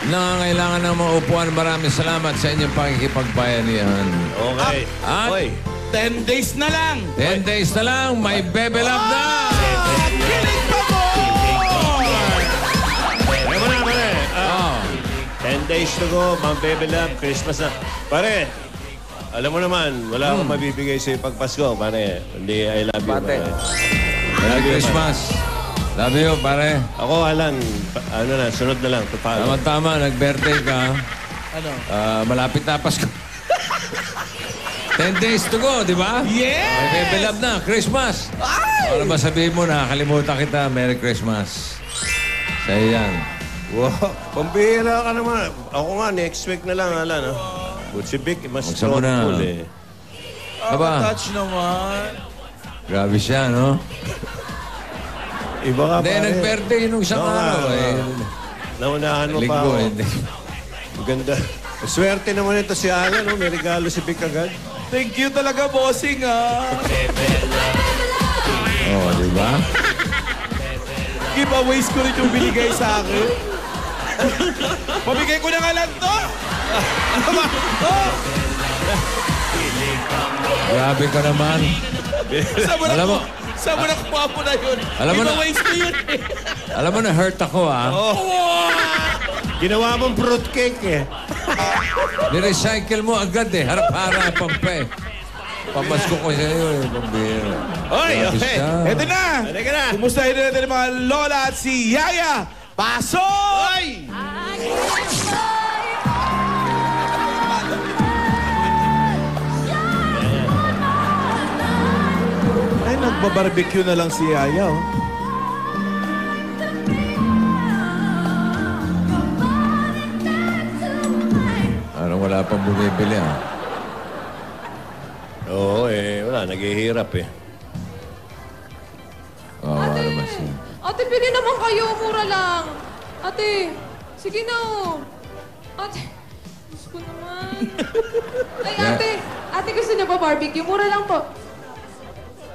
Nangangailangan ng mga upuan. Maraming salamat sa inyong pakikipagbayanihan. Okay. At Oy. 10 days na lang. 10 days na lang, may Bebe Love na! Kilig pa mo! Alam mo na, pare. Oh. 10 days to go, Mang Bebe Love, Christmas na. Pare, alam mo naman, wala akong mabibigay sa'yo pag Pasko, pare. Hindi, I love you, pare. Merry Christmas. Love you, pare. Ako, Alan, ano na, sunod na lang. Tama-tama, nag-birthday ka. Ano? Malapit na Pasko. 10 days to go, di ba? Yes! May Bebe Love na, Christmas. Para masabihin mo na, kalimutan kita, Merry Christmas. Sa'yo yan. Wow, pambihira ka naman. Ako nga, next week na lang, Alan. But si Vic, mas Magsa mo na. thoughtful eh. Aba, Touch naman. grabe siya, no? Iba ka, Hindi, pare. nag-birthday nung isang Oo nga, araw. Eh. Naunahan mo pa Linggo, ako. hindi. Maganda. Swerte naman ito si Alan, no? May regalo si Vic agad. Thank you talaga, bossing, ah. Oh, di ba? Giveaways ko rin yung binigay sa akin. Pabigay ko na nga lang to. Ano ba? Oh! Grabe ka naman. Alam mo, Saan mo nakuha mo na yun? Alam mo na- Giveaways ko yun eh. alam mo na hurt ako, ah. Ginawa mong fruitcake eh. Nirecycle mo agad eh. Harap-harapan pa eh. Pamasko ko sa iyo eh. Pambira. Oy, Grabe okay. siya. Eto na. Halika na. Kumustahin na natin ang mga lola at si Yaya. Pasok! Oy! Ay, nagbabarbecue na lang si Yaya, oh. Parang wala pang bumibili ah. Oo wala, naghihirap eh. Kawawa naman siya. Ate, pili naman kayo. Mura lang. Ate, sige na oh. Ate, Diyos ko naman. Ay, ate. Ate, gusto niyo ba barbecue? Mura lang po.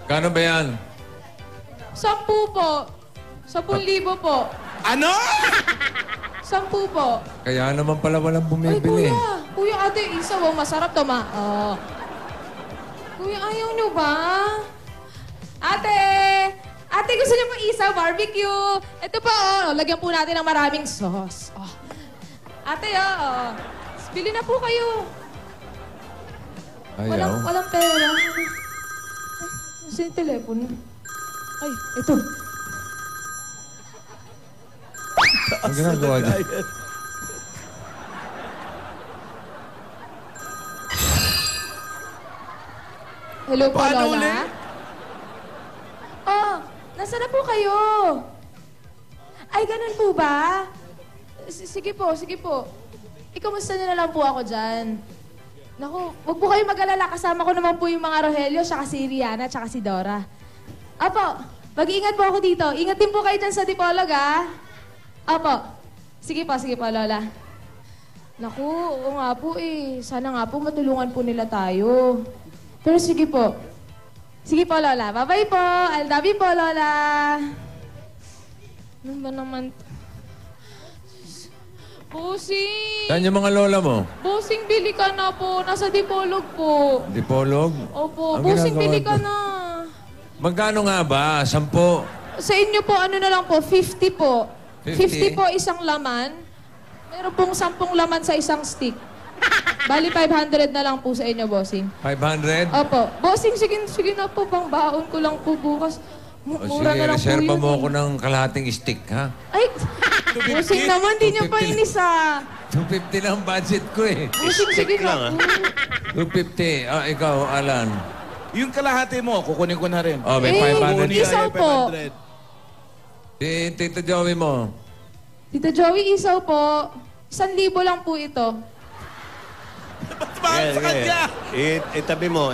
Kano ba yan? 10 po. 10,000 po. Ano? 10 po. Kaya naman pala walang Ay, bumibili. kuya. Kuya, ate, isa oh. Masarap to, ma. Oh. Kuya, ayaw niyo ba? Ate! Ate, gusto niyo po isaw barbecue? Ito po, oh. Lagyan po natin ng maraming sauce. Oh. Ate, oh. Bili na po kayo. Ayaw. Walang pera. Ay, nasa yung telepono? Ay, ito. Ang ginagawa niya. Hello po, Paano Lola? ulit? Oh, nasa na po kayo? Ay, ganun po ba? Sige po, sige po. Ikamusta niyo na lang po ako dyan. Naku, wag po kayo mag-alala. Kasama ko naman po yung mga Rogelio, saka si Rihanna, saka si Dora. Apo, mag-iingat po ako dito. Ingat din po kayo dyan sa Dipolog, ah. Apo. Sige po, Lola. Naku, oo nga po eh. Sana nga po matulungan po nila tayo. Pero sige po. Sige po, Lola. Bye-bye po. I love you po, Lola. Ano ba naman? Bossing! Saan yung mga lola mo? Bossing, bili ka na po. Nasa Dipolog po. Dipolog? Opo. Ang Bossing, ginagawa bili ka doon? na. Magkano nga ba? 10? Sa inyo po, ano na lang po? 50 po. 50? 50 po isang laman. Meron pong 10 laman sa isang stick. Bali, 500 na lang po sa inyo, bossing. 500? Opo. Bossing, sige na po. Pang baon ko lang po bukas. O Mura sige, na lang po reserva yun mo eh. ako ng kalahating stick, ha? Ay, bossing naman, di niyo pa 250. inis ah. 250 lang budget ko eh. Bossing, sige lang, na po. 250. Ah, ikaw, Alan. Yung kalahati mo, kukunin ko na rin. Oh, may Eh, 500. Kukunin isaw ay po. 500. Si Tito Joey mo. Tita Joey, isaw po. 1,000 lang po ito. Ba't mahal sa kanya? Itabi mo.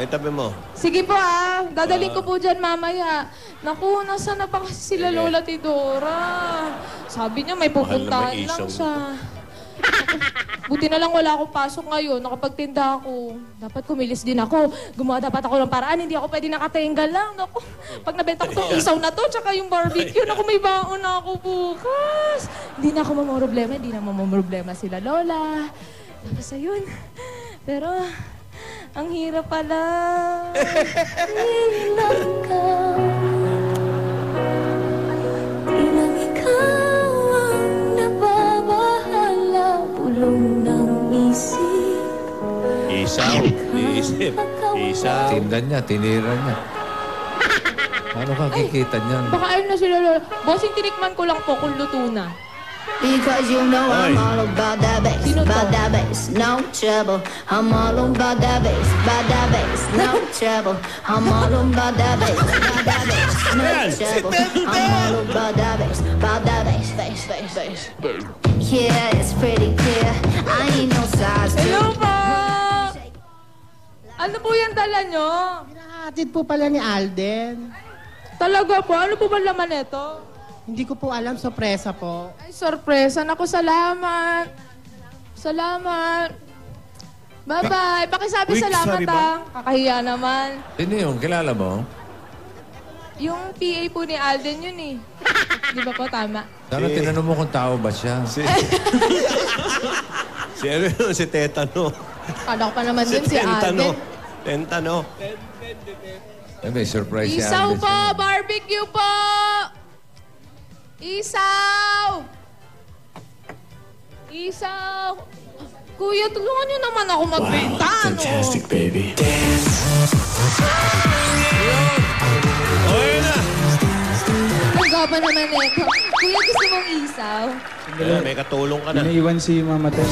Sige po ah. Dadaling ko po dyan mamaya. Naku, nasa na pa kasi sila Lola Tidora? Sabi niya may pupuntahan Mahal na may lang isaw siya. Buti na lang wala akong pasok ngayon. Nakapagtinda ako. Dapat kumilis din ako. Gumawa dapat ako ng paraan. Hindi ako pwede nakatinggal lang. Naku, pag nabenta ko itong isaw na to, tsaka yung barbecue, naku, may baon na ako bukas. Hindi na ako mamroblema. Hindi na mamroblema sila Lola. Tapos ayun. Pero, ang hirap pala. Ilang ka. Ilang ikaw ang nababahala. Pulong ng isip. Isaw. Iisip. Isaw. Tinda niya, tinira niya. Paano ka kikita niyan? Baka ayun na sila Lola. Bossing, tinikman ko lang po kung luto na. Because you know I'm all about that bass, no trouble. I'm all about that bass, no trouble. I'm all about that bass, no trouble. I'm all about that bass, bass. Yeah, it's pretty clear. I ain't no size Hello two. po! Ano po yung dala nyo? Hatid po pala ni Alden. Talaga po? Ano po ba laman ito? Hindi ko po alam, sorpresa po. Ay, sorpresa. Naku, salamat. Salamat. Bye-bye. Pakisabi Uy, salamat, sorry ba? Kakahiya naman. Sino yung kilala mo? Yung PA po ni Alden yun eh. Di ba po, tama? Sana tinanong mo kung tao ba siya. Si ano yun? Si Tetano. Kala ko pa naman din si Alden. Tentano. Eh, may surprise si Isaw Alden po! sa'yo. Barbecue po! Isaw! Isaw! Kuya, tulungan niyo naman ako magbenta, no? baby. Okay na. Ang gaba naman ito. Kuya, gusto mong isaw? May katulong ka na. Inaiwan si Mama Ten.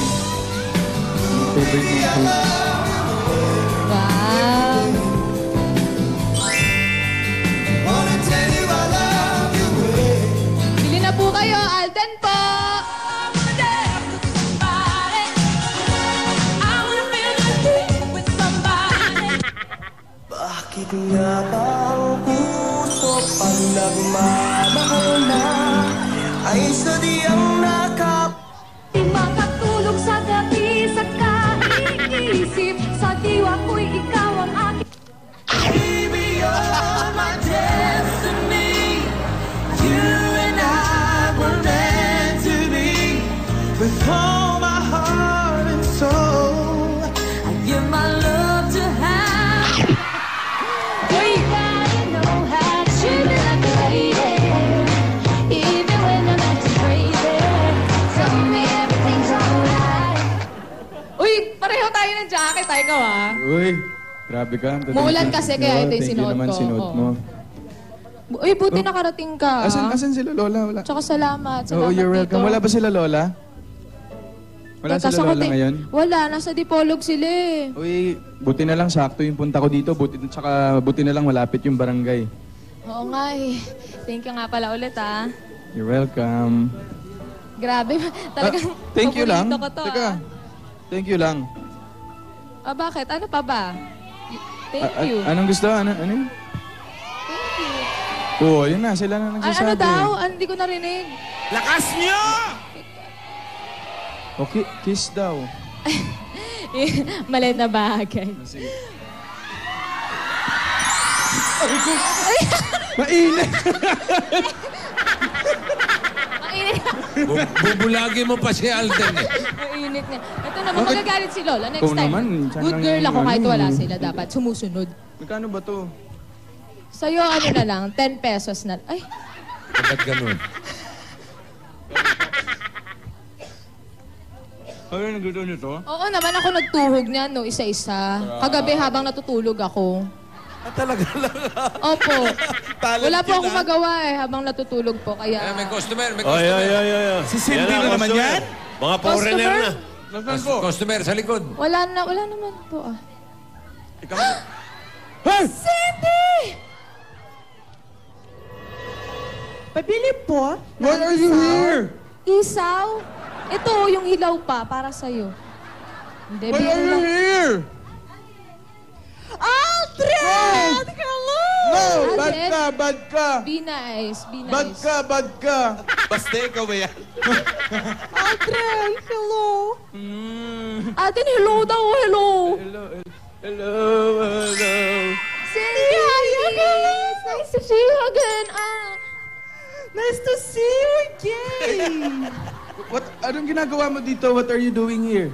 Yung favorite ng food. Wow! Bili na po kayo, Alden po! Bakit nga ba ang puso pag nagmamahal na ay sadyang Di makatulog sa gabi sa kaiisip. Sa diwa ko'y ikaw ang aking Baby, you're my destiny. You and I were meant to be. With all my heart and soul, I give my love to have. Uy! Gotta know how to treat me like a lady. Even when I'm acting crazy. Tell me everything's alright. Uy, pareho tayo ng jacket. Ay, ikaw ah. Uy, grabe ka. Muulan kasi, kaya ito yung Thank you sinuot naman ko. sinuot Oo. mo. Uy, buti nakarating ka. Asan sila Lola? Wala. Tsaka salamat. Oo, you're welcome. Tito. Wala ba sila Lola? Wala Teka, sila Lola sakutin. ngayon? Wala, nasa Dipolog sila eh. Uy, buti na lang sakto yung punta ko dito. Buti na lang malapit yung barangay. Oo nga eh. Thank you nga pala ulit ah. You're welcome. Grabe, talagang Thank you lang. paborito ko to Teka. ah. Thank you lang. Ah, bakit? Ano pa ba? Thank you. Anong gusto? Ano yun? Thank you. Oo, yun na. Sila na nagsasabi. Ano daw? Hindi ko narinig. Lakas nyo! Okay, kiss daw. Maliit na bagay. Mainit! Mainit. Bubulagi mo pa si Alden eh. Mainit na. Ito naman, magagalit si Lola. Next Ikaw time, naman, saan good lang girl yung ako kahit ano? wala sila. Dapat sumusunod. Magkano ba to? Sa'yo, ano na lang, 10 pesos na. Ay, Ba't ganun? Ano yung gusto nito? oo naman ako nagtuhog niyan, no, isa-isa. Kagabi habang natutulog ako. Talaga lang. Opo. Talent Wala po yun, akong ah. magawa eh, habang natutulog po. Eh, Kaya, may customer, may Oy, customer. oy, oy, oy, oy. Si Cindy Yan na ang naman customer. yan? Mga foreigner na. Nasaan po? Customer sa likod. wala naman po ah. Hey! Cindy! Pabili po. Why are you here? Isaw? Ito, yung hilaw pa, para sa'yo. Hindi, Why biro are you lang. here? Aldrin! Hello! No! Bad Alden, ka, bad ka. be nice, be Bad nice. ka, bad ka. Basta ikaw ba yan? Alden, hello. Alden, hello daw, hello. Hello, hello. Cindy! Nice to see you again. Nice to see you again. Anong ginagawa mo dito? What are you doing here?